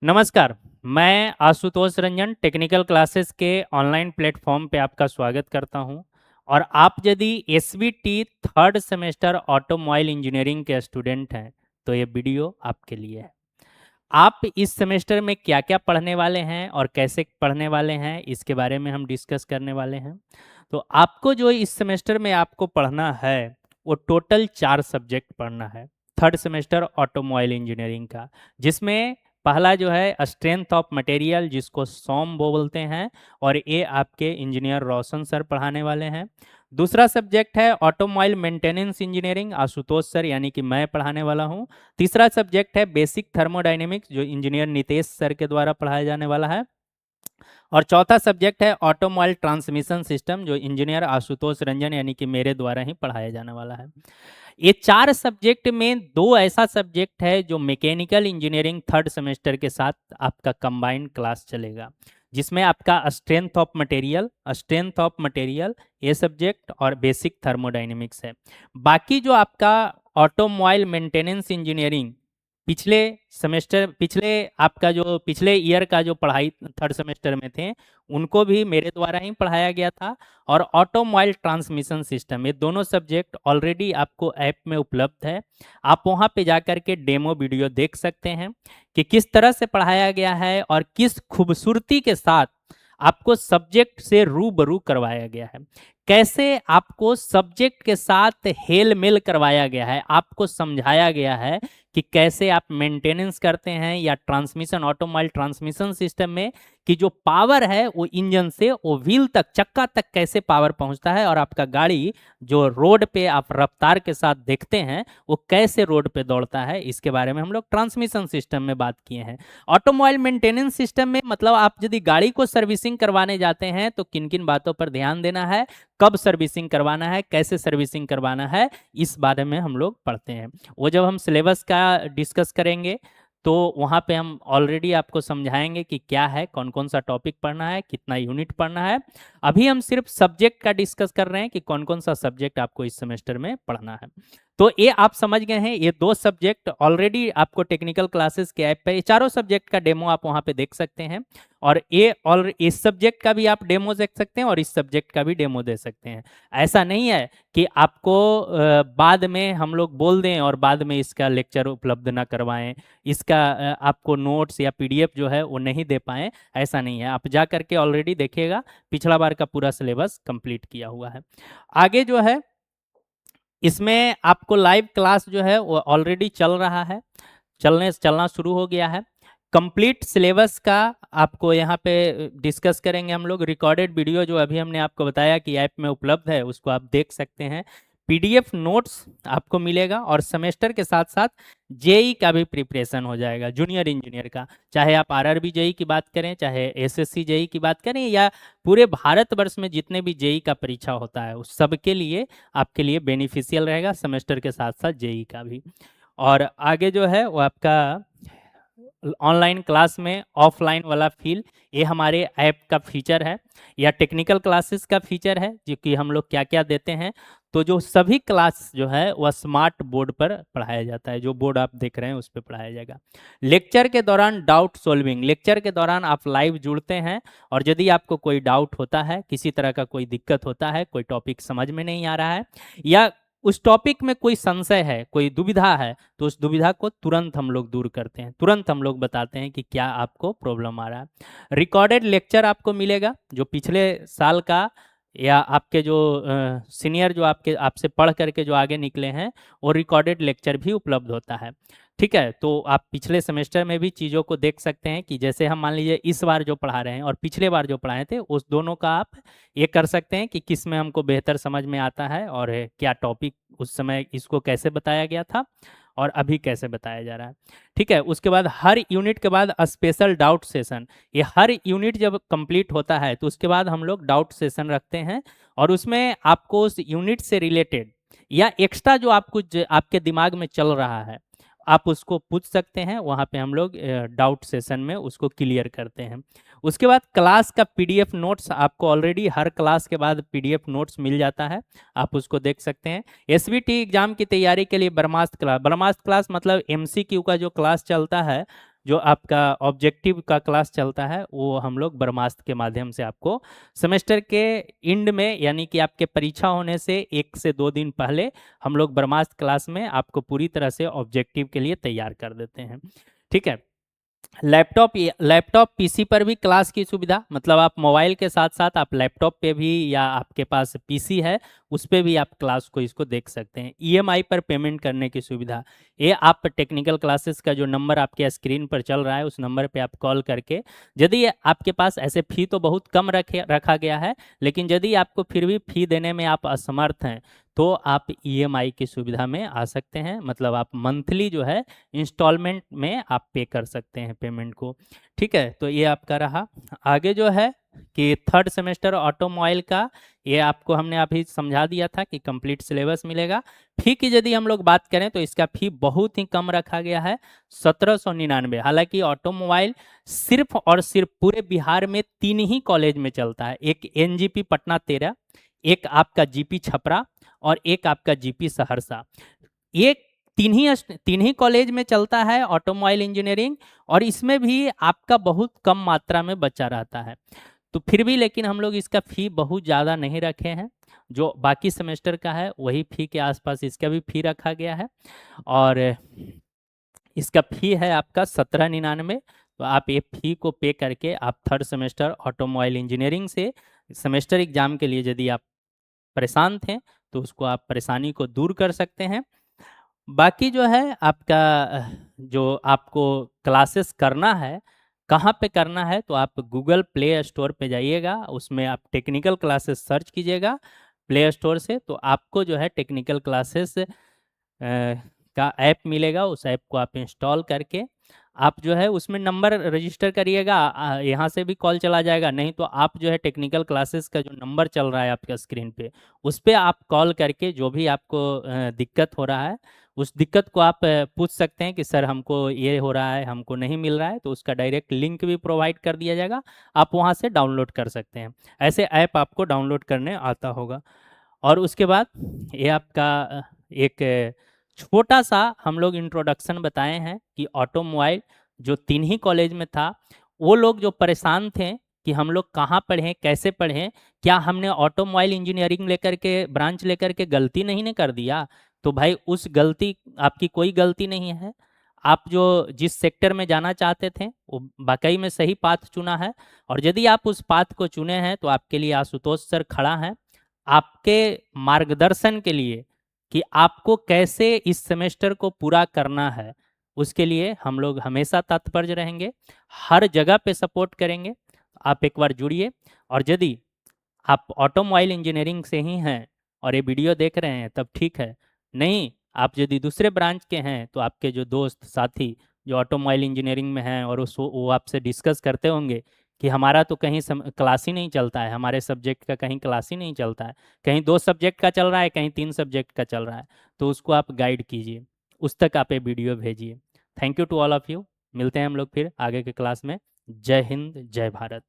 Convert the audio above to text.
नमस्कार। मैं Ashutosh Ranjan technical classes के ऑनलाइन प्लेटफॉर्म पे आपका स्वागत करता हूं। और आप यदि SVT third semester automobile engineering के स्टूडेंट हैं तो ये वीडियो आपके लिए है। आप इस सेमेस्टर में क्या क्या पढ़ने वाले हैं और कैसे पढ़ने वाले हैं इसके बारे में हम डिस्कस करने वाले हैं। तो आपको जो इस सेमेस्टर में आपको पढ़ना है वो टोटल 4 सब्जेक्ट पढ़ना है थर्ड सेमेस्टर ऑटोमोबाइल इंजीनियरिंग का, जिसमें पहला जो है स्ट्रेंथ ऑफ मटेरियल, जिसको सोम बोलते हैं, और ये आपके इंजीनियर रोशन सर पढ़ाने वाले हैं। दूसरा सब्जेक्ट है automobile maintenance engineering, Ashutosh sir यानी कि मैं पढ़ाने वाला हूँ। तीसरा सब्जेक्ट है बेसिक थर्मोडायनेमिक्स, जो इंजीनियर नितेश सर के द्वारा पढ़ाया जाने वाला है। और चौथा सब्जेक्ट है ऑटोमोबाइल ट्रांसमिशन सिस्टम, जो इंजीनियर आशुतोष रंजन यानी कि मेरे द्वारा ही पढ़ाया जाने वाला है। ये 4 सब्जेक्ट में 2 ऐसा सब्जेक्ट है जो मैकेनिकल इंजीनियरिंग थर्ड सेमेस्टर के साथ आपका कंबाइंड क्लास चलेगा, जिसमें आपका स्ट्रेंथ ऑफ मटेरियल ये सब्जेक्ट और बेसिक थर्मोडायनेमिक्स है। बाकी जो आपका ऑटोमोबाइल मेंटेनेंस इंजीनियरिंग पिछले ईयर का जो पढ़ाई थर्ड सेमेस्टर में थे, उनको भी मेरे द्वारा ही पढ़ाया गया था। और ऑटोमोबाइल ट्रांसमिशन सिस्टम, ये दोनों सब्जेक्ट ऑलरेडी आपको ऐप में उपलब्ध है। आप वहाँ पे जाकर के डेमो वीडियो देख सकते हैं कि किस तरह से पढ़ाया गया है और किस खूबसूरती के साथ आपको सब्जेक्ट से रूबरू करवाया गया है। कैसे आपको सब्जेक्ट के साथ हेल मेल करवाया गया है, आपको समझाया गया है कि कैसे आप मेंटेनेंस करते हैं या ट्रांसमिशन ऑटोमोबाइल ट्रांसमिशन सिस्टम में कि जो पावर है वो इंजन से वो व्हील तक, चक्का तक कैसे पावर पहुंचता है, और आपका गाड़ी जो रोड पे आप रफ्तार के साथ देखते हैं वो कैसे रोड पे दौड़ता है, इसके बारे में हम लोग ट्रांसमिशन सिस्टम में बात किए हैं। ऑटोमोबाइल मेंटेनेंस सिस्टम में मतलब आप यदि गाड़ी को सर्विसिंग करवाने जाते हैं तो किन किन बातों पर ध्यान देना है, कब सर्विसिंग करवाना है, कैसे सर्विसिंग करवाना है, इस बारे में हम लोग पढ़ते हैं। वो जब हम सिलेबस का डिस्कस करेंगे तो वहाँ पे हम ऑलरेडी आपको समझाएंगे कि क्या है, कौन कौन सा टॉपिक पढ़ना है, कितना यूनिट पढ़ना है। अभी हम सिर्फ सब्जेक्ट का डिस्कस कर रहे हैं कि कौन कौन सा सब्जेक्ट आपको इस सेमेस्टर में पढ़ना है। तो ये आप समझ गए हैं, ये 2 सब्जेक्ट ऑलरेडी आपको टेक्निकल क्लासेस के ऐप पे, ये चारों सब्जेक्ट का डेमो आप वहाँ पे देख सकते हैं। और इस सब्जेक्ट का भी आप डेमो देख सकते हैं और इस सब्जेक्ट का भी डेमो दे सकते हैं। ऐसा नहीं है कि आपको बाद में हम लोग बोल दें और बाद में इसका लेक्चर उपलब्ध ना करवाएं, इसका आपको नोट्स या पीडीएफ जो है वो नहीं दे पाएं, ऐसा नहीं है। आप जा करके ऑलरेडी देखिएगा, पिछला बार का पूरा सिलेबस कंप्लीट किया हुआ है। आगे जो है इसमें आपको लाइव क्लास जो है वो ऑलरेडी चल रहा है, चलना शुरू हो गया है। कंप्लीट सिलेबस का आपको यहाँ पे डिस्कस करेंगे हम लोग। रिकॉर्डेड वीडियो जो अभी हमने आपको बताया कि ऐप में उपलब्ध है, उसको आप देख सकते हैं। पीडीएफ नोट्स आपको मिलेगा और सेमेस्टर के साथ साथ जेई का भी प्रिपरेशन हो जाएगा, जूनियर इंजीनियर का। चाहे आप आरआरबी जेई की बात करें, चाहे एसएससी जेई की बात करें, या पूरे भारतवर्ष में जितने भी जेई का परीक्षा होता है उस सब के लिए आपके लिए बेनिफिशियल रहेगा, सेमेस्टर के साथ साथ जेई का भी। और आगे जो है वो आपका ऑनलाइन क्लास में ऑफलाइन वाला फील, ये हमारे ऐप का फीचर है या टेक्निकल क्लासेस का फीचर है, जो कि हम लोग क्या क्या देते हैं। तो जो सभी क्लास जो है वह स्मार्ट बोर्ड पर पढ़ाया जाता है, जो बोर्ड आप देख रहे हैं उस पर पढ़ाया जाएगा। लेक्चर के दौरान डाउट सॉल्विंग, लेक्चर के दौरान आप लाइव जुड़ते हैं और यदि आपको कोई डाउट होता है, किसी तरह का कोई दिक्कत होता है, कोई टॉपिक समझ में नहीं आ रहा है या उस टॉपिक में कोई संशय है, कोई दुविधा है, तो उस दुविधा को तुरंत हम लोग दूर करते हैं, तुरंत हम लोग बताते हैं कि क्या आपको प्रॉब्लम आ रहा है। रिकॉर्डेड लेक्चर आपको मिलेगा, जो पिछले साल का या आपके जो सीनियर जो आपसे पढ़ करके जो आगे निकले हैं, वो रिकॉर्डेड लेक्चर भी उपलब्ध होता है। ठीक है, तो आप पिछले सेमेस्टर में भी चीज़ों को देख सकते हैं कि जैसे हम मान लीजिए इस बार जो पढ़ा रहे हैं और पिछले बार जो पढ़ाए थे, उस दोनों का आप ये कर सकते हैं कि किस में हमको बेहतर समझ में आता है और क्या टॉपिक उस समय इसको कैसे बताया गया था और अभी कैसे बताया जा रहा है। ठीक है, उसके बाद हर यूनिट के बाद स्पेशल डाउट सेशन, ये हर यूनिट जब कंप्लीट होता है तो उसके बाद हम लोग डाउट सेशन रखते हैं और उसमें आपको उस यूनिट से रिलेटेड या एक्स्ट्रा जो आपके दिमाग में चल रहा है, आप उसको पूछ सकते हैं। वहाँ पे हम लोग डाउट सेशन में उसको क्लियर करते हैं। उसके बाद क्लास का पीडीएफ नोट्स आपको ऑलरेडी हर क्लास के बाद पीडीएफ नोट्स मिल जाता है, आप उसको देख सकते हैं। एसवीटी एग्जाम की तैयारी के लिए ब्रह्मास्त्र क्लास मतलब एमसीक्यू का जो क्लास चलता है, जो आपका ऑब्जेक्टिव का क्लास चलता है वो हम लोग ब्रह्मास्त्र के माध्यम से आपको सेमेस्टर के एंड में, यानी कि आपके परीक्षा होने से 1 से 2 दिन पहले हम लोग ब्रह्मास्त्र क्लास में आपको पूरी तरह से ऑब्जेक्टिव के लिए तैयार कर देते हैं। ठीक है। लैपटॉप पीसी पर भी क्लास की सुविधा, मतलब आप मोबाइल के साथ साथ आप लैपटॉप पे भी, या आपके पास पीसी है उस पे भी आप क्लास को इसको देख सकते हैं। ईएमआई पर पेमेंट करने की सुविधा, ये आप टेक्निकल क्लासेस का जो नंबर आपके स्क्रीन पर चल रहा है उस नंबर पे आप कॉल करके, यदि आपके पास ऐसे फ़ी तो बहुत कम रखा गया है, लेकिन यदि आपको फिर भी फ़ी देने में आप असमर्थ हैं तो आप ईएमआई की सुविधा में आ सकते हैं, मतलब आप मंथली जो है इंस्टॉलमेंट में आप पे कर सकते हैं पेमेंट को। ठीक है, तो ये आपका रहा। आगे जो है कि थर्ड सेमेस्टर ऑटोमोबाइल का, ये आपको हमने अभी समझा दिया था कि कंप्लीट सिलेबस मिलेगा। फी की यदि हम लोग बात करें तो इसका फी बहुत ही कम रखा गया है, 1799। हालांकि ऑटोमोबाइल सिर्फ और सिर्फ पूरे बिहार में 3 ही कॉलेज में चलता है, एक एनजीपी पटना 13, एक आपका जीपी छपरा और एक आपका जीपी सहरसा। ये तीन ही कॉलेज में चलता है ऑटोमोबाइल इंजीनियरिंग, और इसमें भी आपका बहुत कम मात्रा में बच्चा रहता है। तो फिर भी लेकिन हम लोग इसका फ़ी बहुत ज़्यादा नहीं रखे हैं, जो बाकी सेमेस्टर का है वही फ़ी के आसपास इसका भी फ़ी रखा गया है। और इसका फ़ी है आपका 1799। तो आप ये फ़ी को पे करके आप थर्ड सेमेस्टर ऑटोमोबाइल इंजीनियरिंग से सेमेस्टर एग्ज़ाम के लिए यदि आप परेशान थे तो उसको आप परेशानी को दूर कर सकते हैं। बाकी जो है आपका जो आपको क्लासेस करना है, कहाँ पे करना है, तो आप गूगल प्ले स्टोर पे जाइएगा, उसमें आप टेक्निकल क्लासेस सर्च कीजिएगा प्ले स्टोर से, तो आपको जो है टेक्निकल क्लासेस का ऐप मिलेगा। उस ऐप को आप इंस्टॉल करके आप जो है उसमें नंबर रजिस्टर करिएगा, यहाँ से भी कॉल चला जाएगा, नहीं तो आप जो है टेक्निकल क्लासेस का जो नंबर चल रहा है आपका स्क्रीन पे उस पर आप कॉल करके जो भी आपको दिक्कत हो रहा है उस दिक्कत को आप पूछ सकते हैं कि सर हमको ये हो रहा है, हमको नहीं मिल रहा है, तो उसका डायरेक्ट लिंक भी प्रोवाइड कर दिया जाएगा, आप वहाँ से डाउनलोड कर सकते हैं। ऐसे ऐप आपको डाउनलोड करने आता होगा। और उसके बाद ये आपका एक छोटा सा हम लोग इंट्रोडक्शन बताए हैं कि ऑटोमोबाइल जो 3 ही कॉलेज में था, वो लोग जो परेशान थे कि हम लोग कहाँ पढ़ें, कैसे पढ़ें, क्या हमने ऑटोमोबाइल इंजीनियरिंग लेकर के ब्रांच लेकर के गलती नहीं ने कर दिया? तो भाई उस गलती, आपकी कोई गलती नहीं है। आप जो जिस सेक्टर में जाना चाहते थे वो वाकई में सही पाथ चुना है, और यदि आप उस पाथ को चुने हैं तो आपके लिए आशुतोष सर खड़ा है आपके मार्गदर्शन के लिए कि आपको कैसे इस सेमेस्टर को पूरा करना है। उसके लिए हम लोग हमेशा तत्पर रहेंगे, हर जगह पे सपोर्ट करेंगे। आप एक बार जुड़िए, और यदि आप ऑटोमोबाइल इंजीनियरिंग से ही हैं और ये वीडियो देख रहे हैं तब ठीक है, नहीं आप यदि दूसरे ब्रांच के हैं तो आपके जो दोस्त साथी जो ऑटोमोबाइल इंजीनियरिंग में हैं और वो आपसे डिस्कस करते होंगे कि हमारा तो कहीं क्लास ही नहीं चलता है, हमारे सब्जेक्ट का कहीं क्लास ही नहीं चलता है, कहीं 2 सब्जेक्ट का चल रहा है, कहीं 3 सब्जेक्ट का चल रहा है, तो उसको आप गाइड कीजिए, उस तक आप ये वीडियो भेजिए। Thank you to all of you. मिलते हैं हम लोग फिर आगे के क्लास में। जय हिंद, जय भारत।